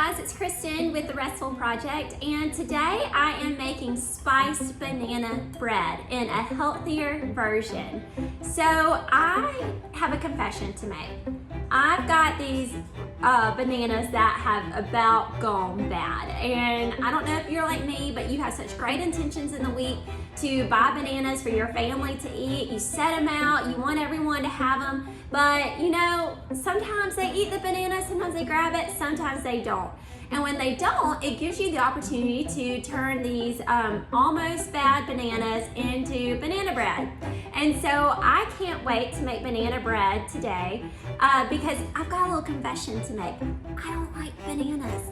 guys, it's Kristen with the RestFull Project, and today I am making spiced banana bread in a healthier version. So I have a confession to make. I've got these bananas that have about gone bad, and I don't know if you're like me, but you have such great intentions in the week to buy bananas for your family to eat. You set them out, you want everyone to have them, but you know, sometimes they eat the banana, sometimes they grab it, sometimes they don't. And when they don't, it gives you the opportunity to turn these almost bad bananas into banana bread. And so I can't wait to make banana bread today because I've got a little confession to make. I don't like bananas.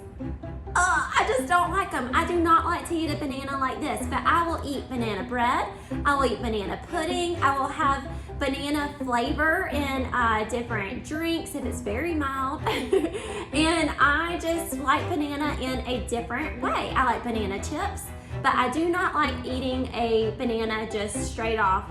I just don't like them. I do not like to eat a banana like this, but I will eat banana bread. I will eat banana pudding. I will have banana flavor in different drinks if it's very mild. And I just like banana in a different way. I like banana chips, but I do not like eating a banana just straight off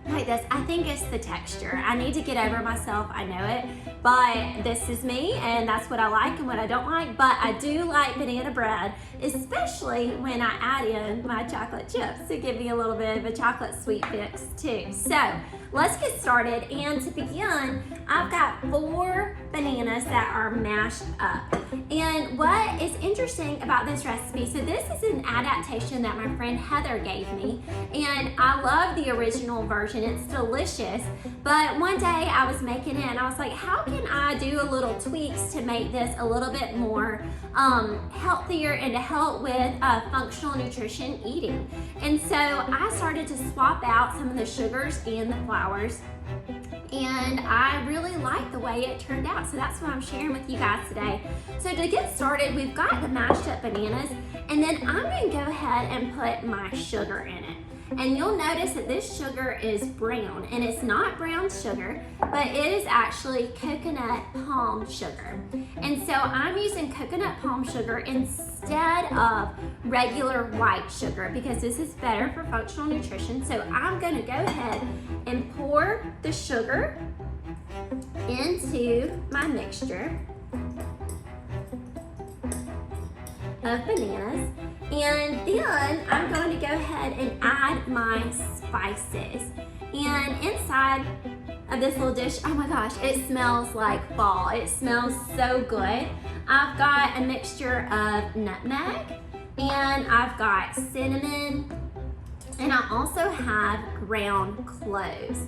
like this. I think it's the texture. I need to get over myself, I know it, but this is me and that's what I like and what I don't like. But I do like banana bread, especially when I add in my chocolate chips to give me a little bit of a chocolate sweet fix too. So let's get started, and to begin, I've got 4 bananas that are mashed up. And what is interesting about this recipe, so this is an adaptation that my friend Heather gave me, and I love the original version, it's delicious, but one day I was making it and I was like, how can I do a little tweaks to make this a little bit more healthier and to help with functional nutrition eating? And so I started to swap out some of the sugars and the flours, and I really like the way it turned out. So that's what I'm sharing with you guys today. So to get started, we've got the mashed up bananas, and then I'm going to go ahead and put my sugar in it. And you'll notice that this sugar is brown, and it's not brown sugar, but it is actually coconut palm sugar. And so I'm using coconut palm sugar instead of regular white sugar because this is better for functional nutrition. So I'm going to go ahead and pour the sugar into my mixture of bananas, and then I'm going to go ahead and add my spices. And inside of this little dish, oh my gosh, it smells like fall. It smells so good. I've got a mixture of nutmeg, and I've got cinnamon, and I also have ground cloves.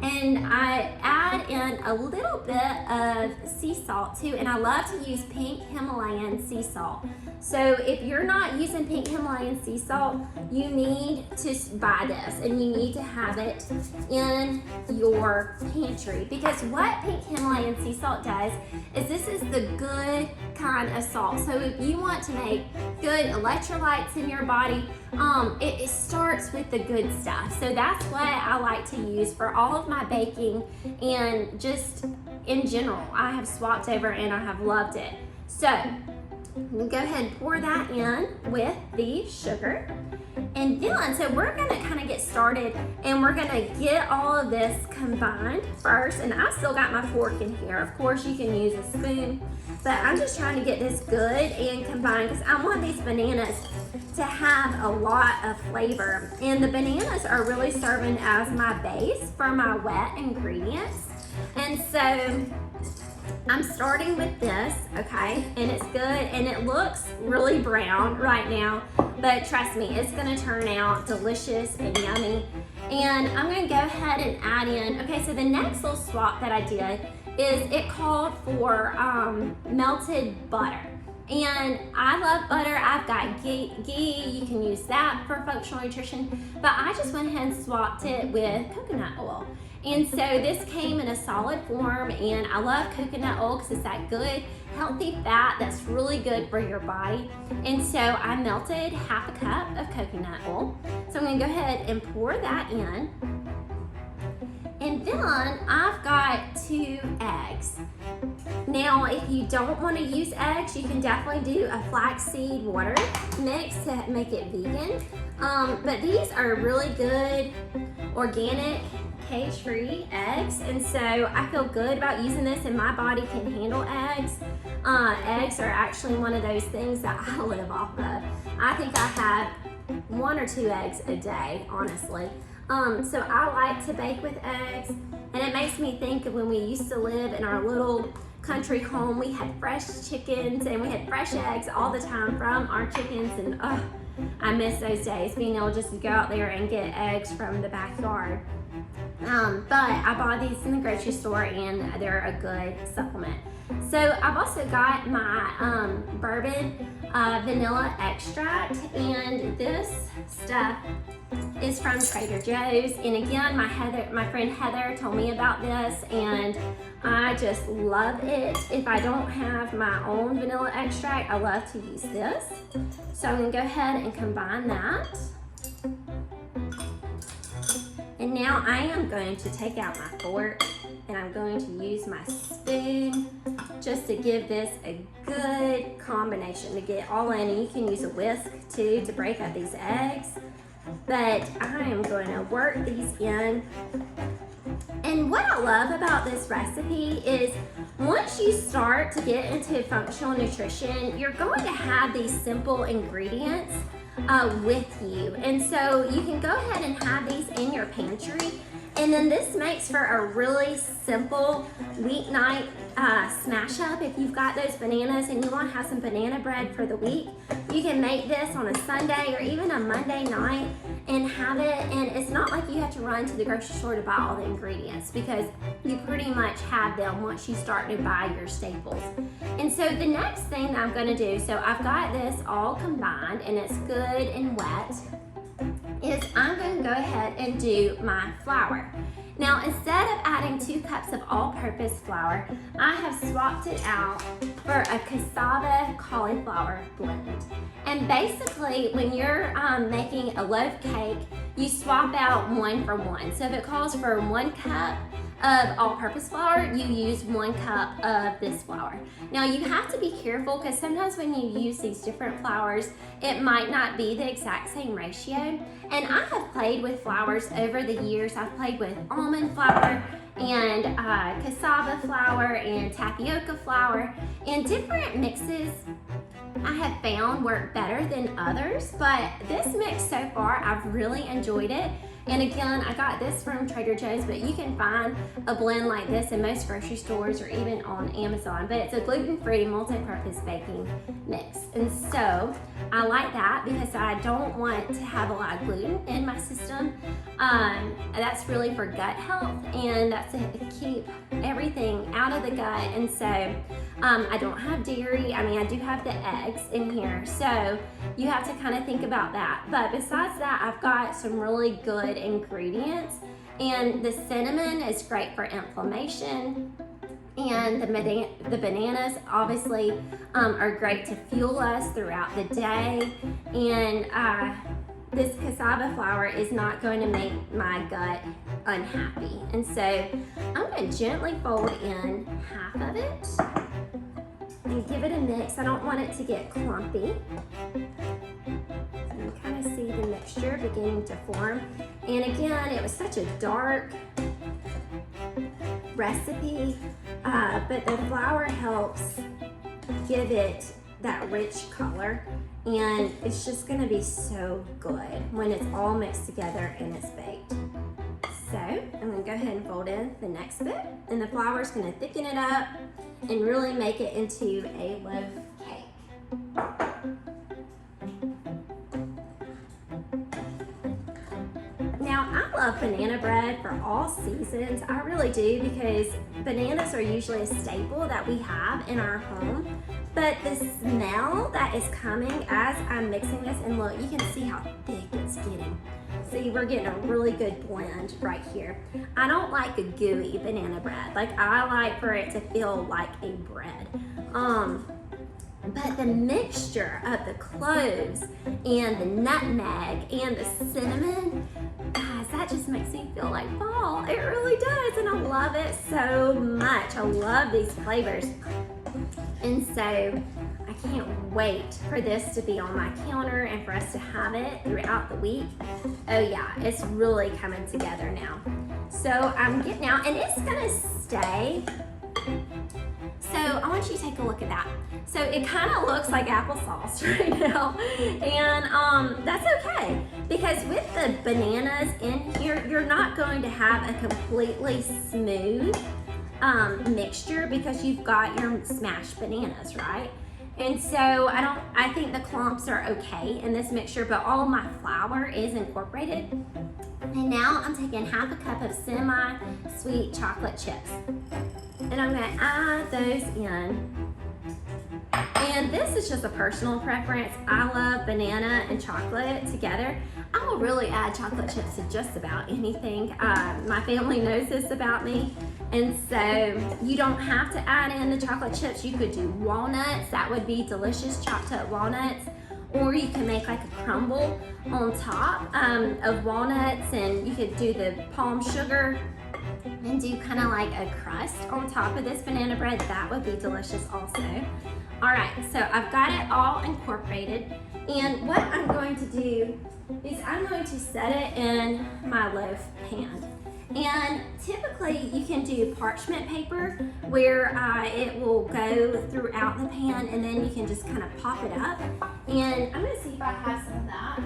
And I add in a little bit of sea salt too, and I love to use pink Himalayan sea salt. So if you're not using pink Himalayan sea salt, you need to buy this, and you need to have it in your pantry, because what pink Himalayan sea salt does is this is the good kind of salt. So if you want to make good electrolytes in your body, it starts with the good stuff. So that's what I like to use for all of my baking, and just in general, I have swapped over and I have loved it. So I'm gonna go ahead and pour that in with the sugar. And then, so we're gonna kind of get started, and we're gonna get all of this combined first. And I've still got my fork in here. Of course, you can use a spoon, but I'm just trying to get this good and combined because I want these bananas to have a lot of flavor. And the bananas are really serving as my base for my wet ingredients. And so I'm starting with this, okay, and it's good, and it looks really brown right now, but trust me, it's gonna turn out delicious and yummy. And I'm gonna go ahead and add in, okay, so the next little swap that I did is it called for melted butter. And I love butter. I've got ghee, you can use that for functional nutrition, but I just went ahead and swapped it with coconut oil. And so this came in a solid form, and I love coconut oil because it's that good, healthy fat that's really good for your body. And so I melted half a cup of coconut oil. So I'm gonna go ahead and pour that in. And then I've got 2 eggs. Now, if you don't want to use eggs, you can definitely do a flaxseed water mix to make it vegan. But these are really good organic cage-free eggs, and so I feel good about using this, and my body can handle eggs. Eggs are actually one of those things that I live off of. I think I have 1 or 2 eggs a day, honestly. So I like to bake with eggs, and it makes me think of when we used to live in our little country home. We had fresh chickens and we had fresh eggs all the time from our chickens, and I miss those days, being able just to go out there and get eggs from the backyard. But I bought these in the grocery store, and they're a good supplement. So I've also got my bourbon vanilla extract, and this stuff is from Trader Joe's. And again, my friend Heather told me about this, and I just love it. If I don't have my own vanilla extract, I love to use this. So I'm gonna go ahead and combine that. And now I am going to take out my fork, and I'm going to use my spoon just to give this a good combination to get all in. And you can use a whisk too to break up these eggs. But I am going to work these in. And what I love about this recipe is once you start to get into functional nutrition, you're going to have these simple ingredients with you. And so you can go ahead and have these in your pantry. And then this makes for a really simple weeknight smash up. If you've got those bananas and you want to have some banana bread for the week, you can make this on a Sunday or even a Monday night and have it. And it's not like you have to run to the grocery store to buy all the ingredients, because you pretty much have them once you start to buy your staples. And so the next thing that I'm going to do, so I've got this all combined and it's good and wet, is I'm going to go ahead and do my flour. Now, instead of adding 2 cups of all-purpose flour, I have swapped it out for a cassava cauliflower blend. And basically, when you're making a loaf cake, you swap out 1 for 1. So if it calls for 1 cup of all-purpose flour, you use 1 cup of this flour. Now, you have to be careful, because sometimes when you use these different flours, it might not be the exact same ratio. And I have played with flours over the years. I've played with almond flour and cassava flour and tapioca flour, and different mixes I have found work better than others, but this mix so far, I've really enjoyed it. And again, I got this from Trader Joe's, but you can find a blend like this in most grocery stores or even on Amazon. But it's a gluten-free multi-purpose baking mix. And so I like that because I don't want to have a lot of gluten in my system. That's really for gut health, and that's to keep everything out of the gut. And so I don't have dairy. I mean, I do have the eggs in here. So you have to kind of think about that. But besides that, I've got some really good ingredients, and the cinnamon is great for inflammation, and the bananas obviously are great to fuel us throughout the day, and this cassava flour is not going to make my gut unhappy. And so I'm going to gently fold in half of it and give it a mix. I don't want it to get clumpy. You kind of see the mixture beginning to form. And again, it was such a dark recipe, but the flour helps give it that rich color, and it's just going to be so good when it's all mixed together and it's baked. So I'm going to go ahead and fold in the next bit, and the flour is going to thicken it up and really make it into a loaf cake. Now, I love banana bread for all seasons. I really do, because bananas are usually a staple that we have in our home. But the smell that is coming as I'm mixing this, and look, you can see how thick it's getting. See, we're getting a really good blend right here. I don't like a gooey banana bread. Like, I like for it to feel like a bread. But the mixture of the cloves and the nutmeg and the cinnamon, guys, that that just makes me feel like fall. It really does, and I love it so much. I love these flavors. And so I can't wait for this to be on my counter and for us to have it throughout the week. Oh yeah, it's really coming together now. So I'm getting out, and it's gonna stay. So I want you to take a look at that. So it kind of looks like applesauce right now, and that's okay, because with the bananas in here, you're not going to have a completely smooth mixture because you've got your smashed bananas, right? And so I think the clumps are okay in this mixture, but all my flour is incorporated. And now I'm taking half a cup of semi-sweet chocolate chips, and I'm gonna add those in. And this is just a personal preference. I love banana and chocolate together. I will really add chocolate chips to just about anything. My family knows this about me. And so you don't have to add in the chocolate chips. You could do walnuts. That would be delicious, chopped up walnuts. Or you can make like a crumble on top of walnuts, and you could do the palm sugar and do kind of like a crust on top of this banana bread. That would be delicious also. All right, so I've got it all incorporated, and what I'm going to do is I'm going to set it in my loaf pan. And typically you can do parchment paper where it will go throughout the pan, and then you can just kind of pop it up. And I'm gonna see if I have some of that,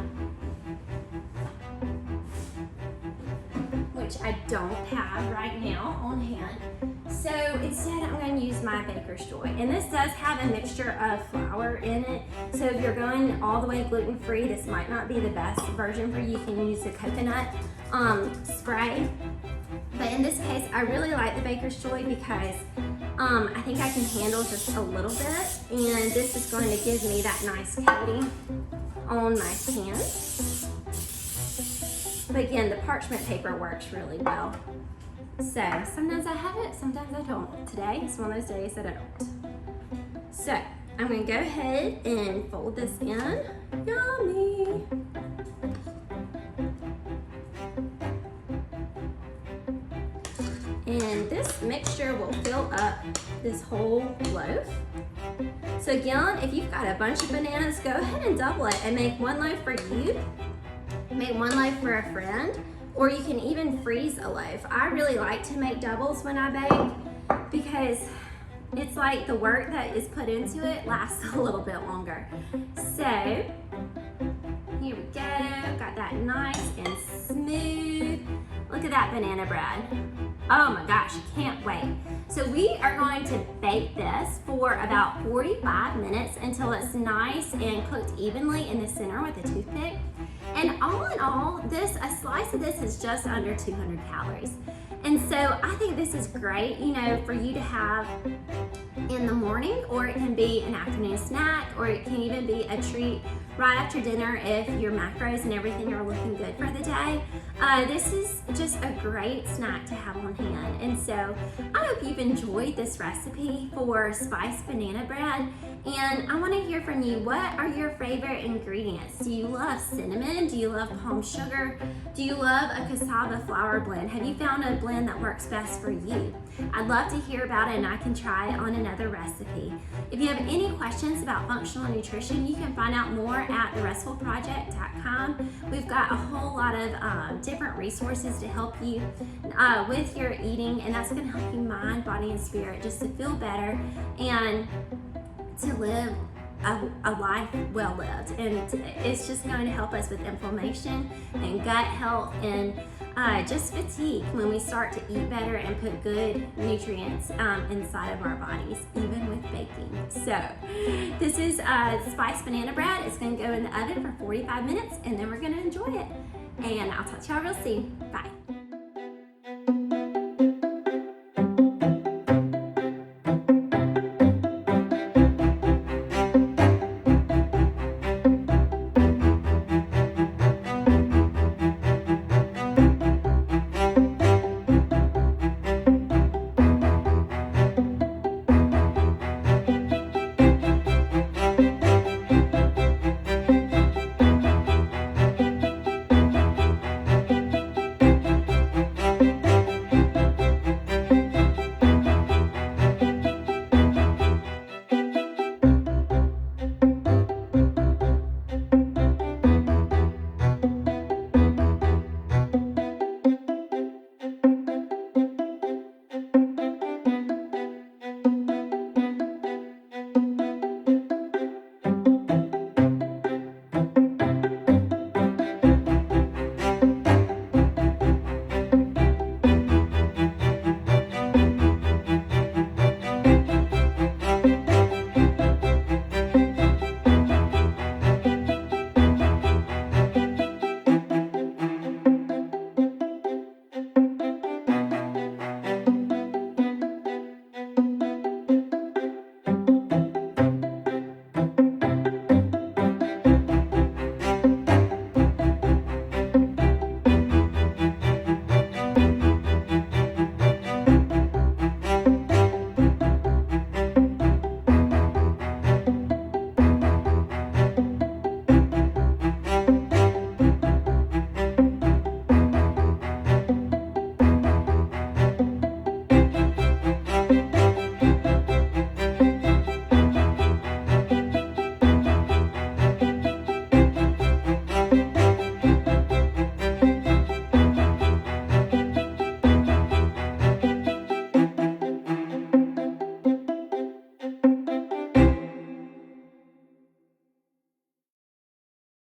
which I don't have right now on hand. So instead I'm going to use my Baker's Joy. And this does have a mixture of flour in it. So if you're going all the way gluten-free, this might not be the best version for you. You can use the coconut spray. But in this case, I really like the Baker's Joy because I think I can handle just a little bit. And this is going to give me that nice coating on my pan. But again, the parchment paper works really well. So sometimes I have it, sometimes I don't. Today is one of those days that I don't. So I'm gonna go ahead and fold this in. Yummy! And this mixture will fill up this whole loaf. So again, if you've got a bunch of bananas, go ahead and double it and make one loaf for you, make one loaf for a friend, or you can even freeze a loaf. I really like to make doubles when I bake because it's like the work that is put into it lasts a little bit longer. So here we go, got that nice and smooth. Look at that banana bread. Oh my gosh, can't wait. So we are going to bake this for about 45 minutes until it's nice and cooked evenly in the center with a toothpick. And all in all, a slice of this is just under 200 calories. And so I think this is great, you know, for you to have in the morning, or it can be an afternoon snack, or it can even be a treat right after dinner if your macros and everything are looking good for the day. This is just a great snack to have on hand. And so I hope you've enjoyed this recipe for spiced banana bread. And I want to hear from you. What are your favorite ingredients? Do you love cinnamon? Do you love palm sugar? Do you love a cassava flour blend? Have you found a blend that works best for you? I'd love to hear about it, and I can try it on another recipe. If you have any questions about functional nutrition, you can find out more at RestFullProject.com. We've got a whole lot of different resources to help you with your eating, and that's going to help you mind, body, and spirit just to feel better and to live a life well lived. And it's just going to help us with inflammation and gut health and just fatigue when we start to eat better and put good nutrients inside of our bodies, even with baking. So this is spiced banana bread. It's going to go in the oven for 45 minutes, and then we're going to enjoy it. And I'll talk to y'all real soon. Bye.